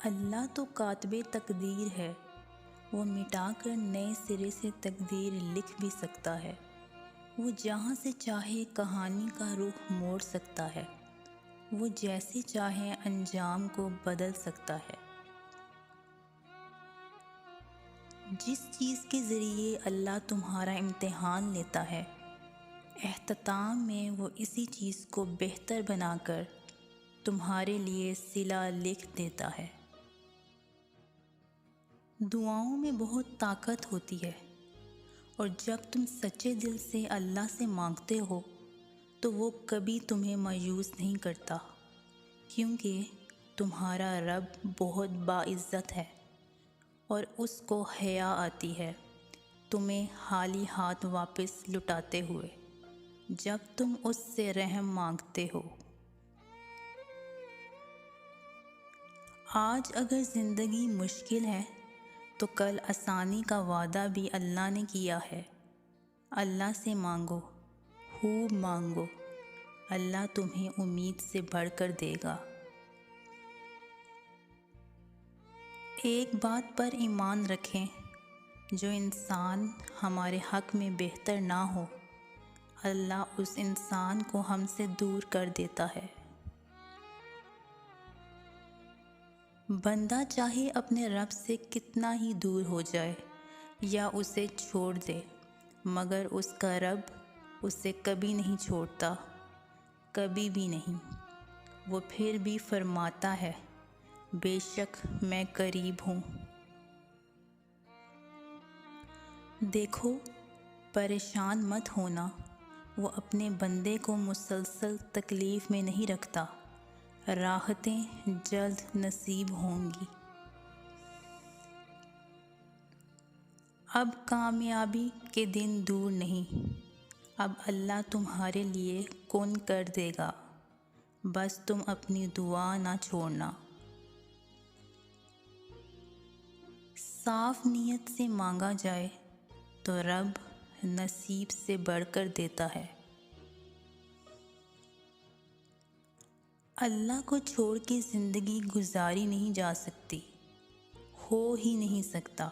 اللہ تو کاتب تقدیر ہے، وہ مٹا کر نئے سرے سے تقدیر لکھ بھی سکتا ہے۔ وہ جہاں سے چاہے کہانی کا رخ موڑ سکتا ہے، وہ جیسے چاہے انجام کو بدل سکتا ہے۔ جس چیز کے ذریعے اللہ تمہارا امتحان لیتا ہے، اختتام میں وہ اسی چیز کو بہتر بنا کر تمہارے لیے صلہ لکھ دیتا ہے۔ دعاؤں میں بہت طاقت ہوتی ہے، اور جب تم سچے دل سے اللہ سے مانگتے ہو تو وہ کبھی تمہیں مایوس نہیں کرتا، کیونکہ تمہارا رب بہت باعزت ہے اور اس کو حیا آتی ہے تمہیں خالی ہاتھ واپس لوٹاتے ہوئے جب تم اس سے رحم مانگتے ہو۔ آج اگر زندگی مشکل ہے تو کل آسانی کا وعدہ بھی اللہ نے کیا ہے۔ اللہ سے مانگو، خوب مانگو، اللہ تمہیں امید سے بڑھ کر دے گا۔ ایک بات پر ایمان رکھیں، جو انسان ہمارے حق میں بہتر نہ ہو، اللہ اس انسان کو ہم سے دور کر دیتا ہے۔ بندہ چاہے اپنے رب سے کتنا ہی دور ہو جائے یا اسے چھوڑ دے، مگر اس کا رب اسے کبھی نہیں چھوڑتا، کبھی بھی نہیں۔ وہ پھر بھی فرماتا ہے، بے شک میں قریب ہوں۔ دیکھو، پریشان مت ہونا، وہ اپنے بندے کو مسلسل تکلیف میں نہیں رکھتا، راحتیں جلد نصیب ہوں گی۔ اب کامیابی کے دن دور نہیں، اب اللہ تمہارے لیے کن کر دے گا، بس تم اپنی دعا نہ چھوڑنا۔ صاف نیت سے مانگا جائے تو رب نصیب سے بڑھ کر دیتا ہے۔ اللہ کو چھوڑ کے زندگی گزاری نہیں جا سکتی، ہو ہی نہیں سکتا۔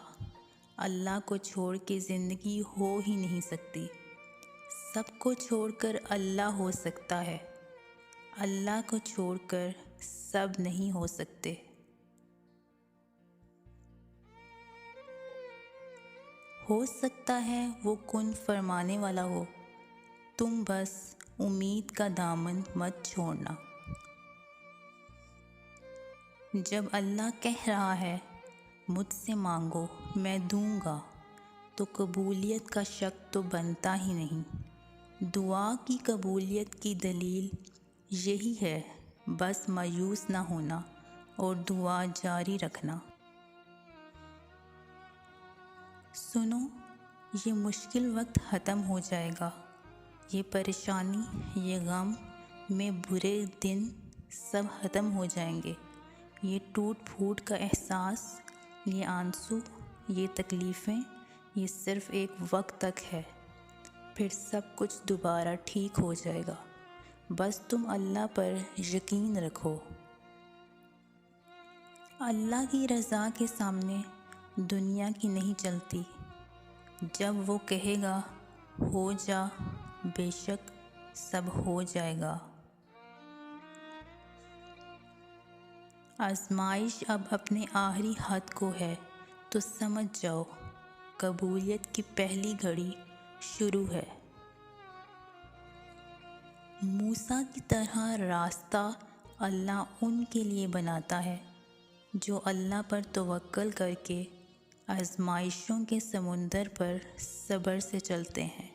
اللہ کو چھوڑ کے زندگی ہو ہی نہیں سکتی۔ سب کو چھوڑ کر اللہ ہو سکتا ہے، اللہ کو چھوڑ کر سب نہیں ہو سکتے۔ ہو سکتا ہے وہ کن فرمانے والا ہو، تم بس امید کا دامن مت چھوڑنا۔ جب اللہ کہہ رہا ہے مجھ سے مانگو میں دوں گا، تو قبولیت کا شک تو بنتا ہی نہیں۔ دعا کی قبولیت کی دلیل یہی ہے، بس مایوس نہ ہونا اور دعا جاری رکھنا۔ سنو، یہ مشکل وقت ختم ہو جائے گا، یہ پریشانی، یہ غم میں برے دن سب ختم ہو جائیں گے۔ یہ ٹوٹ پھوٹ کا احساس، یہ آنسو، یہ تکلیفیں، یہ صرف ایک وقت تک ہے، پھر سب کچھ دوبارہ ٹھیک ہو جائے گا۔ بس تم اللہ پر یقین رکھو۔ اللہ کی رضا کے سامنے دنیا کی نہیں چلتی۔ جب وہ کہے گا ہو جا، بے شک سب ہو جائے گا۔ آزمائش اب اپنے آخری حد کو ہے تو سمجھ جاؤ، قبولیت کی پہلی گھڑی شروع ہے۔ موسیٰ کی طرح راستہ اللہ ان کے لیے بناتا ہے جو اللہ پر توکل کر کے آزمائشوں کے سمندر پر صبر سے چلتے ہیں۔